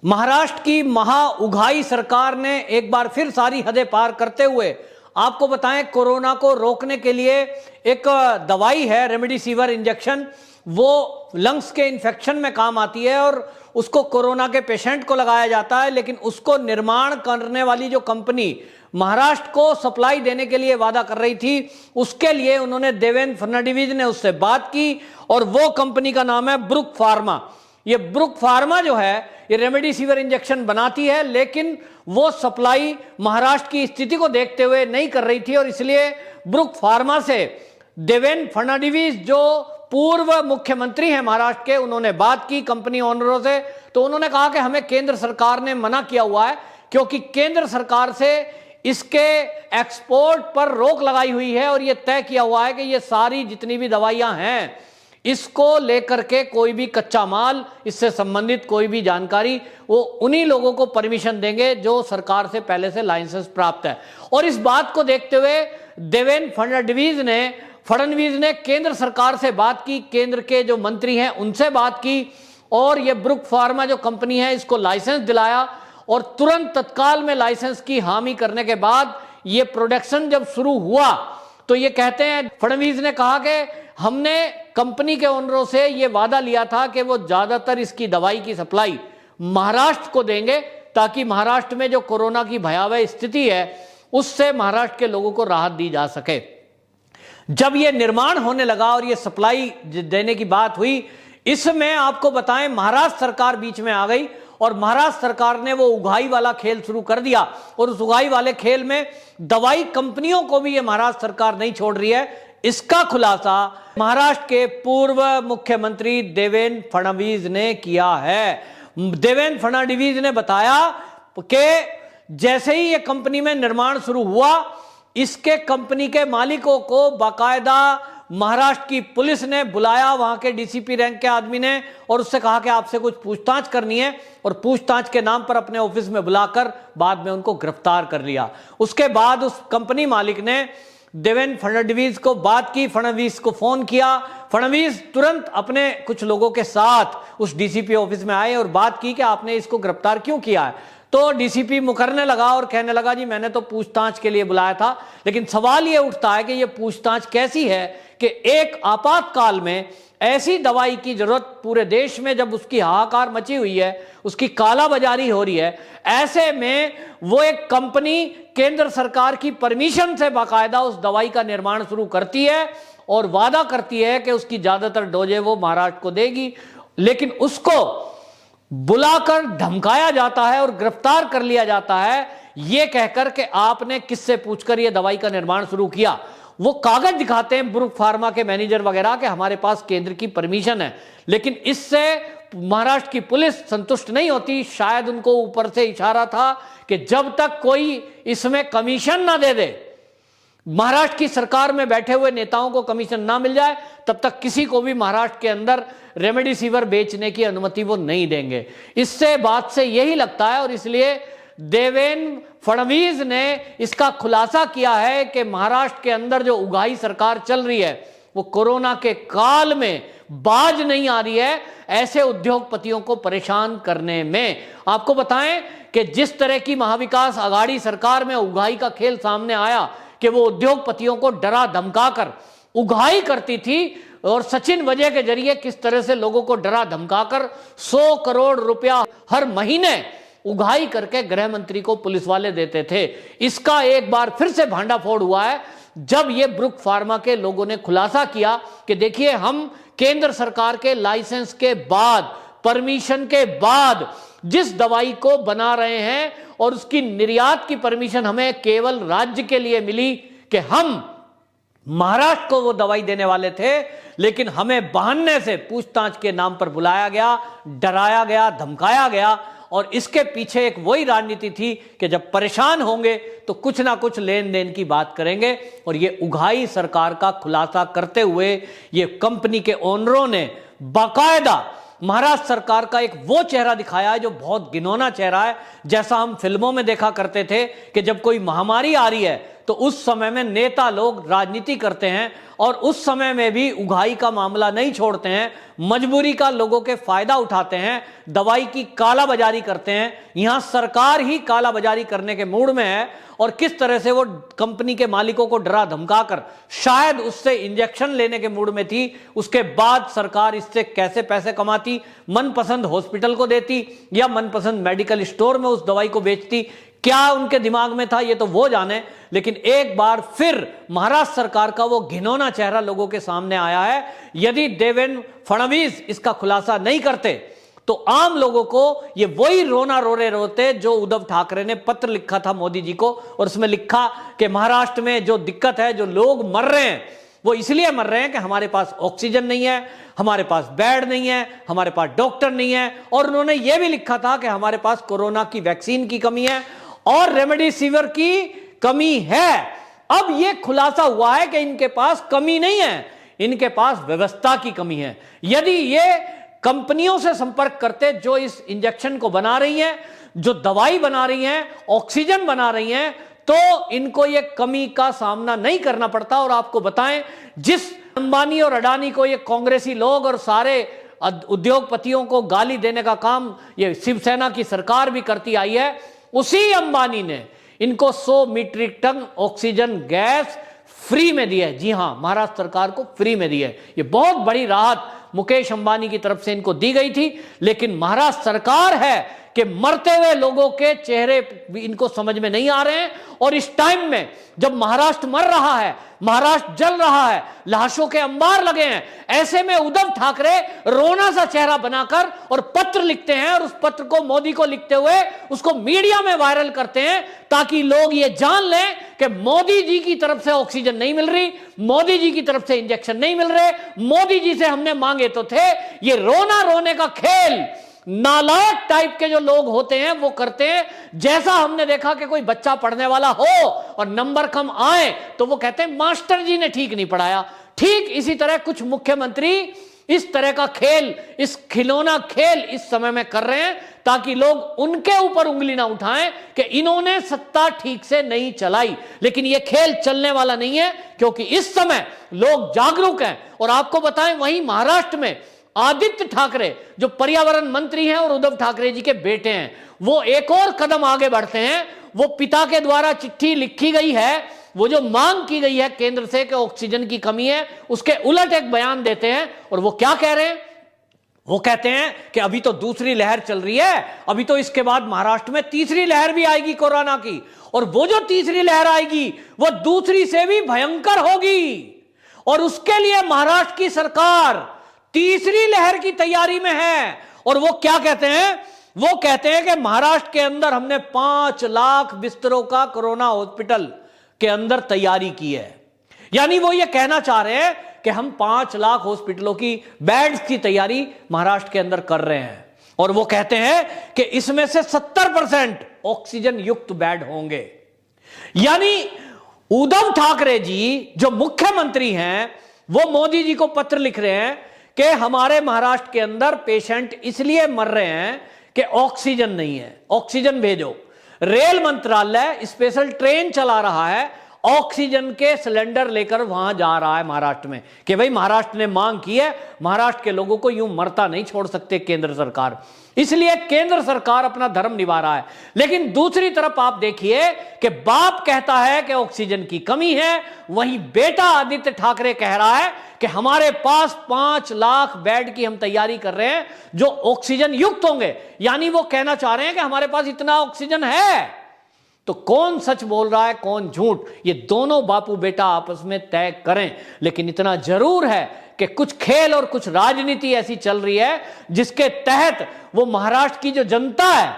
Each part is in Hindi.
महाराष्ट्र की महा उघाई सरकार ने एक बार फिर सारी हदें पार करते हुए, आपको बताएं, कोरोना को रोकने के लिए एक दवाई है रेमडेसिविर इंजेक्शन, वो लंग्स के इन्फेक्शन में काम आती है और उसको कोरोना के पेशेंट को लगाया जाता है। लेकिन उसको निर्माण करने वाली जो कंपनी महाराष्ट्र को सप्लाई देने के लिए वादा कर रही थी, उसके लिए उन्होंने देवेंद्र फडणवीस ने उससे बात की और वो कंपनी का नाम है ब्रुक फार्मा। ये ब्रुक फार्मा जो है ये रेमडेसिविर इंजेक्शन बनाती है, लेकिन वो सप्लाई महाराष्ट्र की स्थिति को देखते हुए नहीं कर रही थी और इसलिए ब्रुक फार्मा से देवेंद्र फडणवीस जो पूर्व मुख्यमंत्री हैं महाराष्ट्र के, उन्होंने बात की कंपनी ओनरों से। तो उन्होंने कहा कि हमें केंद्र सरकार ने मना किया हुआ है, क्योंकि केंद्र सरकार से इसके एक्सपोर्ट पर रोक लगाई हुई है और यह तय किया हुआ है कि ये सारी जितनी भी दवाइयां हैं, इसको लेकर के कोई भी कच्चा माल, इससे संबंधित कोई भी जानकारी, वो उन्हीं लोगों को परमिशन देंगे जो सरकार से पहले से लाइसेंस प्राप्त है। और इस बात को देखते हुए देवेंद्र फडणवीस ने केंद्र सरकार से बात की, केंद्र के जो मंत्री हैं उनसे बात की और ये ब्रुक फार्मा जो कंपनी है इसको लाइसेंस दिलाया और तुरंत तत्काल में लाइसेंस की हामी करने के बाद ये प्रोडक्शन जब शुरू हुआ तो ये कहते हैं, फडणवीस ने कहा कि हमने कंपनी के ओनरों से ये वादा लिया था कि वो ज्यादातर इसकी दवाई की सप्लाई महाराष्ट्र को देंगे, ताकि महाराष्ट्र में जो कोरोना की भयावह स्थिति है उससे महाराष्ट्र के लोगों को राहत दी जा सके। जब ये निर्माण होने लगा और ये सप्लाई देने की बात हुई, इसमें आपको बताएं महाराष्ट्र सरकार बीच में आ गई और महाराष्ट्र सरकार ने वो उगाही वाला खेल शुरू कर दिया और उस उगाही वाले खेल में दवाई कंपनियों को भी ये महाराष्ट्र सरकार नहीं छोड़ रही है। इसका खुलासा महाराष्ट्र के पूर्व मुख्यमंत्री देवेंद्र फडणवीस ने किया है। देवेंद्र फडणवीस ने बताया कि जैसे ही ये कंपनी में निर्माण शुरू हुआ, इसके कंपनी के मालिकों को बाकायदा महाराष्ट्र की पुलिस ने बुलाया, वहां के डीसीपी रैंक के आदमी ने, और उससे कहा कि आपसे कुछ पूछताछ करनी है और पूछताछ के नाम पर अपने ऑफिस में बुलाकर बाद में उनको गिरफ्तार कर लिया। उसके बाद उस कंपनी मालिक ने देवेंद्र फडणवीस को बात की, फडणवीस को फोन किया, फडणवीस तुरंत अपने कुछ लोगों के साथ उस डीसीपी ऑफिस में आए और बात की कि आपने इसको गिरफ्तार क्यों किया है। तो डीसीपी मुकरने लगा और कहने लगा, जी मैंने तो पूछताछ के लिए बुलाया था। लेकिन सवाल यह उठता है कि यह पूछताछ कैसी है कि एक आपातकाल में ऐसी दवाई की जरूरत पूरे देश में, जब उसकी हाहाकार मची हुई है, उसकी कालाबाजारी हो रही है, ऐसे में वो एक कंपनी केंद्र सरकार की परमिशन से बाकायदा उस दवाई का निर्माण शुरू करती है और वादा करती है कि उसकी ज्यादातर डोजें वो महाराष्ट्र को देगी, लेकिन उसको बुलाकर धमकाया जाता है और गिरफ्तार कर लिया जाता है, यह कहकर कि आपने किससे पूछकर यह दवाई का निर्माण शुरू किया। वो कागज दिखाते हैं ब्रुक फार्मा के मैनेजर वगैरह के हमारे पास केंद्र की परमिशन है, लेकिन इससे महाराष्ट्र की पुलिस संतुष्ट नहीं होती। शायद उनको ऊपर से इशारा था कि जब तक कोई इसमें कमीशन ना दे दे, महाराष्ट्र की सरकार में बैठे हुए नेताओं को कमीशन ना मिल जाए, तब तक किसी को भी महाराष्ट्र के अंदर रेमडेसिविर बेचने की अनुमति वो नहीं देंगे। इससे बात से यही लगता है और इसलिए देवेंद्र फडणवीस ने इसका खुलासा किया है कि महाराष्ट्र के अंदर जो उगाही सरकार चल रही है वो कोरोना के काल में बाज नहीं आ रही है ऐसे उद्योगपतियों को परेशान करने में। आपको बताएं कि जिस तरह की महाविकास आघाड़ी सरकार में उगाही का खेल सामने आया कि वो उद्योगपतियों को डरा धमकाकर उगाही करती थी और सचिन वजह के जरिए किस तरह से लोगों को डरा धमकाकर 100 करोड़ रुपया हर महीने उगाही करके गृह मंत्री को पुलिस वाले देते थे। इसका एक बार फिर से भांडाफोड़ हुआ है जब ये ब्रुक फार्मा के लोगों ने खुलासा किया कि देखिए, हम केंद्र सरकार के लाइसेंस के बाद, परमिशन के बाद जिस दवाई को बना रहे हैं और उसकी निर्यात की परमिशन हमें केवल राज्य के लिए मिली कि हम महाराष्ट्र को वो दवाई देने वाले थे, लेकिन हमें बहाने से पूछताछ के नाम पर बुलाया गया, डराया गया, धमकाया गया और इसके पीछे एक वही राजनीति थी कि जब परेशान होंगे तो कुछ ना कुछ लेन देन की बात करेंगे। और ये उगाही सरकार का खुलासा करते हुए ये कंपनी के ओनरों ने बाकायदा महाराष्ट्र सरकार का एक वो चेहरा दिखाया है जो बहुत घिनौना चेहरा है, जैसा हम फिल्मों में देखा करते थे कि जब कोई महामारी आ रही है तो उस समय में नेता लोग राजनीति करते हैं और उस समय में भी उगाही का मामला नहीं छोड़ते हैं, मजबूरी का लोगों के फायदा उठाते हैं, दवाई की कालाबाजारी करते हैं। यहां सरकार ही कालाबाजारी करने के मूड में है और किस तरह से वो कंपनी के मालिकों को डरा धमकाकर शायद उससे इंजेक्शन लेने के मूड में थी, उसके बाद सरकार इससे कैसे पैसे कमाती, मनपसंद हॉस्पिटल को देती या मनपसंद मेडिकल स्टोर में उस दवाई को बेचती, क्या उनके दिमाग में था ये तो वो जाने। लेकिन एक बार फिर महाराष्ट्र सरकार का वो घिनौना चेहरा लोगों के सामने आया है। यदि देवेंद्र फडणवीस इसका खुलासा नहीं करते तो आम लोगों को ये वही रोना रोते जो उद्धव ठाकरे ने पत्र लिखा था मोदी जी को, और उसमें लिखा कि महाराष्ट्र में जो दिक्कत है, जो लोग मर रहे हैं वो इसलिए मर रहे हैं कि हमारे पास ऑक्सीजन नहीं है, हमारे पास बेड नहीं है, हमारे पास डॉक्टर नहीं है, और उन्होंने यह भी लिखा था कि हमारे पास कोरोना की वैक्सीन की कमी है और रेमडेसिविर की कमी है। अब यह खुलासा हुआ है कि इनके पास कमी नहीं है, इनके पास व्यवस्था की कमी है। यदि ये कंपनियों से संपर्क करते जो इस इंजेक्शन को बना रही हैं, जो दवाई बना रही हैं, ऑक्सीजन बना रही हैं, तो इनको ये कमी का सामना नहीं करना पड़ता। और आपको बताएं, जिस अंबानी और अडानी को ये कांग्रेसी लोग और सारे उद्योगपतियों को गाली देने का काम ये शिवसेना की सरकार भी करती आई है, उसी अंबानी ने इनको 100 metric tonne oxygen gas free में दी है। जी हां, महाराष्ट्र सरकार को फ्री में दी है। ये बहुत बड़ी राहत मुकेश अंबानी की तरफ से इनको दी गई थी। लेकिन महाराष्ट्र सरकार है कि मरते हुए लोगों के चेहरे इनको समझ में नहीं आ रहे हैं। और इस टाइम में जब महाराष्ट्र मर रहा है, महाराष्ट्र जल रहा है, लाशों के अंबार लगे हैं, ऐसे में उद्धव ठाकरे रोना सा चेहरा बनाकर और पत्र लिखते हैं और उस पत्र को मोदी को लिखते हुए उसको मीडिया में वायरल करते हैं ताकि लोग ये जान लें कि मोदी जी की तरफ से ऑक्सीजन नहीं मिल रही, मोदी जी की तरफ से इंजेक्शन नहीं मिल रहे, मोदी जी से हमने मांगे तो थे। ये रोना रोने का खेल नालायक टाइप के जो लोग होते हैं वो करते हैं। जैसा हमने देखा कि कोई बच्चा पढ़ने वाला हो और नंबर कम आए तो वो कहते हैं मास्टर जी ने ठीक नहीं पढ़ाया। ठीक इसी तरह कुछ मुख्यमंत्री इस तरह का खेल, इस खिलौना खेल इस समय में कर रहे हैं ताकि लोग उनके ऊपर उंगली ना उठाएं कि इन्होंने सत्ता ठीक से नहीं चलाई। लेकिन यह खेल चलने वाला नहीं है, क्योंकि इस समय लोग जागरूक हैं। और आपको बताएं, वहीं महाराष्ट्र में आदित्य ठाकरे जो पर्यावरण मंत्री हैं और उद्धव ठाकरे जी के बेटे हैं, वो एक और कदम आगे बढ़ते हैं। वो पिता के द्वारा चिट्ठी लिखी गई है, वो जो मांग की गई है केंद्र से कि ऑक्सीजन की कमी है, उसके उलट एक बयान देते हैं। और वो क्या कह रहे हैं? वो कहते हैं कि अभी तो दूसरी लहर चल रही है, अभी तो इसके बाद महाराष्ट्र में तीसरी लहर भी आएगी कोरोना की, और वो जो तीसरी लहर आएगी वो दूसरी से भी भयंकर होगी। और उसके लिए महाराष्ट्र की सरकार तीसरी लहर की तैयारी में है। और वो क्या कहते हैं? वो कहते हैं कि महाराष्ट्र के अंदर हमने 5 लाख बिस्तरों का कोरोना हॉस्पिटल के अंदर तैयारी की है। यानी वो ये कहना चाह रहे हैं कि हम 5 लाख हॉस्पिटलों की बेड्स की तैयारी महाराष्ट्र के अंदर कर रहे हैं। और वो कहते हैं कि इसमें से 70% ऑक्सीजन युक्त बेड होंगे। यानी उद्धव ठाकरे जी जो मुख्यमंत्री हैं वो मोदी जी को पत्र लिख रहे हैं कि हमारे महाराष्ट्र के अंदर पेशेंट इसलिए मर रहे हैं कि ऑक्सीजन नहीं है, ऑक्सीजन भेजो। रेल मंत्रालय स्पेशल ट्रेन चला रहा है, ऑक्सीजन के सिलेंडर लेकर वहां जा रहा है महाराष्ट्र में कि भाई महाराष्ट्र ने मांग की है, महाराष्ट्र के लोगों को यूं मरता नहीं छोड़ सकते केंद्र सरकार। इसलिए केंद्र सरकार अपना धर्म निभा रहा है। लेकिन दूसरी तरफ आप देखिए कि बाप कहता है कि ऑक्सीजन की कमी है, वहीं बेटा आदित्य ठाकरे कह रहा है कि हमारे पास 5 लाख बेड की हम तैयारी कर रहे हैं जो ऑक्सीजन युक्त होंगे। यानी वो कहना चाह रहे हैं कि हमारे पास इतना ऑक्सीजन है। तो कौन सच बोल रहा है, कौन झूठ, ये दोनों बापू बेटा आपस में तय करें। लेकिन इतना जरूर है कि कुछ खेल और कुछ राजनीति ऐसी चल रही है जिसके तहत वो महाराष्ट्र की जो जनता है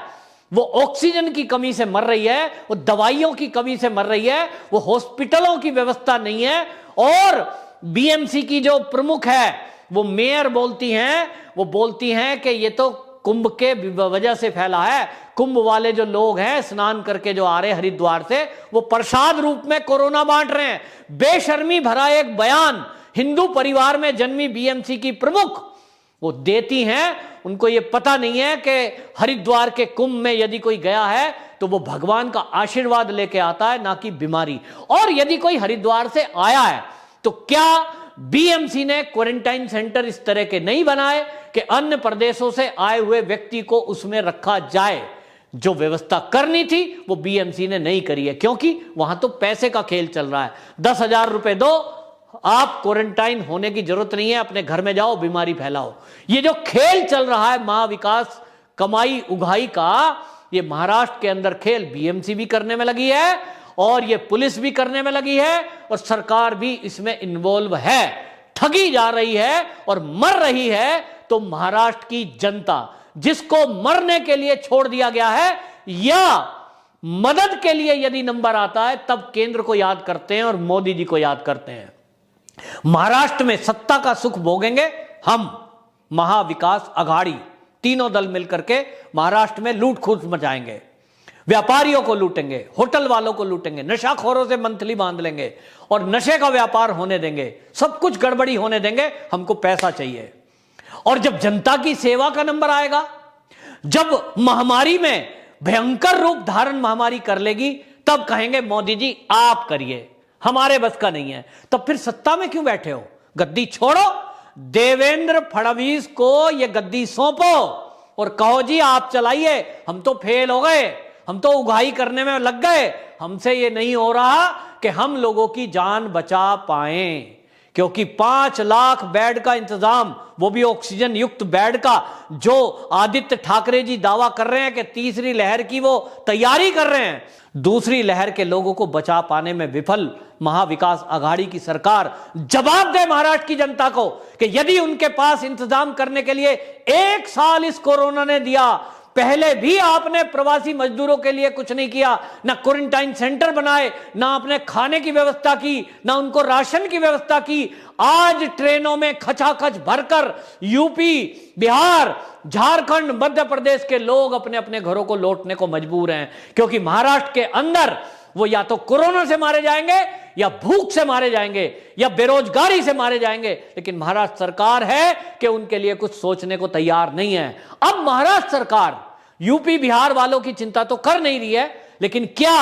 वो ऑक्सीजन की कमी से मर रही है, वो दवाइयों की कमी से मर रही है, वो हॉस्पिटलों की व्यवस्था नहीं है। और बीएमसी की जो प्रमुख है वो मेयर बोलती हैं कि ये तो कुंभ के वजह से फैला है। कुंभ वाले जो लोग हैं स्नान करके जो आ रहे हैं हरिद्वार से, वो प्रसाद रूप में कोरोना बांट रहे हैं। बेशर्मी भरा एक बयान हिंदू परिवार में जन्मी बीएमसी की प्रमुख वो देती हैं। उनको ये पता नहीं है कि हरिद्वार के कुंभ में यदि कोई गया है तो वो भगवान का आशीर्वाद लेके आता है, ना कि बीमारी। और यदि कोई हरिद्वार से आया है तो क्या बीएमसी ने क्वारंटाइन सेंटर इस तरह के नहीं बनाए कि अन्य प्रदेशों से आए हुए व्यक्ति को उसमें रखा जाए? जो व्यवस्था करनी थी वो बीएमसी ने नहीं करी है, क्योंकि वहां तो पैसे का खेल चल रहा है। 10,000 रुपए दो, आप क्वारंटाइन होने की जरूरत नहीं है, अपने घर में जाओ, बीमारी फैलाओ। ये जो खेल चल रहा है महाविकास कमाई उगाही का, ये महाराष्ट्र के अंदर खेल बीएमसी भी करने में लगी है और ये पुलिस भी करने में लगी है और सरकार भी इसमें इन्वॉल्व है। ठगी जा रही है और मर रही है तो महाराष्ट्र की जनता, जिसको मरने के लिए छोड़ दिया गया है, या मदद के लिए यदि नंबर आता है तब केंद्र को याद करते हैं और मोदी जी को याद करते हैं। महाराष्ट्र में सत्ता का सुख भोगेंगे हम, महाविकास आघाड़ी, तीनों दल मिलकर के महाराष्ट्र में लूट खूट मचाएंगे, व्यापारियों को लूटेंगे, होटल वालों को लूटेंगे, नशाखोरों से मंथली बांध लेंगे और नशे का व्यापार होने देंगे, सब कुछ गड़बड़ी होने देंगे। हमको पैसा चाहिए। और जब जनता की सेवा का नंबर आएगा, जब महामारी में भयंकर रूप धारण महामारी कर लेगी, तब कहेंगे मोदी जी आप करिए, हमारे बस का नहीं है। तब फिर सत्ता में क्यों बैठे हो? गद्दी छोड़ो, देवेंद्र फडणवीस को यह गद्दी सौंपो और कहो जी आप चलाइए, हम तो फेल हो गए, हम तो उगाही करने में लग गए, हमसे ये नहीं हो रहा कि हम लोगों की जान बचा पाएं। क्योंकि 5 लाख बेड का इंतजाम, वो भी ऑक्सीजन युक्त बेड का, जो आदित्य ठाकरे जी दावा कर रहे हैं कि तीसरी लहर की वो तैयारी कर रहे हैं, दूसरी लहर के लोगों को बचा पाने में विफल महाविकास आघाड़ी की सरकार जवाब दे महाराष्ट्र की जनता को कि यदि उनके पास इंतजाम करने के लिए 1 साल इस कोरोना ने दिया, पहले भी आपने प्रवासी मजदूरों के लिए कुछ नहीं किया, ना क्वारंटाइन सेंटर बनाए, ना आपने खाने की व्यवस्था की, ना उनको राशन की व्यवस्था की। आज ट्रेनों में खचाखच भरकर यूपी, बिहार, झारखंड, मध्य प्रदेश के लोग अपने अपने घरों को लौटने को मजबूर हैं, क्योंकि महाराष्ट्र के अंदर वो या तो कोरोना से मारे जाएंगे, या भूख से मारे जाएंगे, या बेरोजगारी से मारे जाएंगे। लेकिन महाराष्ट्र सरकार है कि उनके लिए कुछ सोचने को तैयार नहीं है। अब महाराष्ट्र सरकार यूपी बिहार वालों की चिंता तो कर नहीं रही है, लेकिन क्या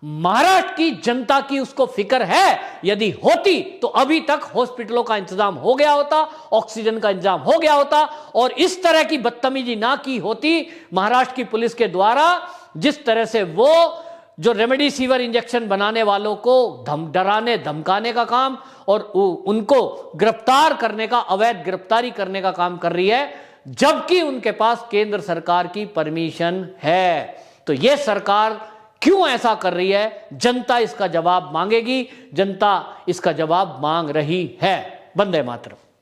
महाराष्ट्र की जनता की उसको फिक्र है? यदि होती तो अभी तक हॉस्पिटलों का इंतजाम हो गया होता, ऑक्सीजन का इंतजाम हो गया होता, और इस तरह की बदतमीजी ना की होती महाराष्ट्र की पुलिस के द्वारा, जिस तरह से वो जो रेमडेसिविर इंजेक्शन बनाने वालों को डराने धमकाने का काम और उनको गिरफ्तार करने का, अवैध गिरफ्तारी करने का काम कर रही है, जबकि उनके पास केंद्र सरकार की परमिशन है। तो यह सरकार क्यों ऐसा कर रही है? जनता इसका जवाब मांगेगी, जनता इसका जवाब मांग रही है। वंदे मातरम।